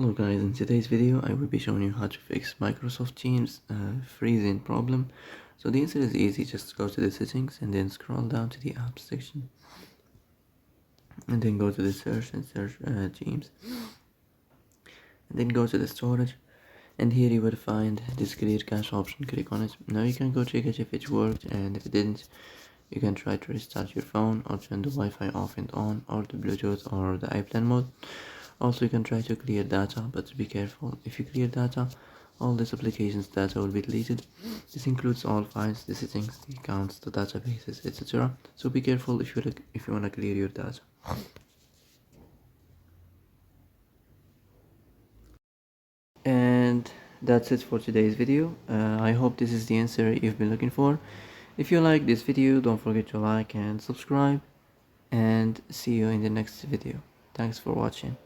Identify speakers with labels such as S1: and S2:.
S1: Hello guys, in today's video I will be showing you how to fix Microsoft Teams freezing problem. So the answer is easy, just go to the settings and then scroll down to the apps section and then go to the search and search Teams and then go to the storage, and here you will find this clear cache option. Click on it. Now you can go check it if it worked, and if it didn't you can try to restart your phone or turn the Wi-Fi off and on, or the Bluetooth or the airplane mode. Also you can try to clear data, but be careful. If you clear data, all this application's data will be deleted. This includes all files, the settings, the accounts, the databases, etc. So be careful if you want to clear your data. And that's it for today's video. I hope this is the answer you've been looking for. If you like this video, don't forget to like and subscribe, and see you in the next video. Thanks for watching.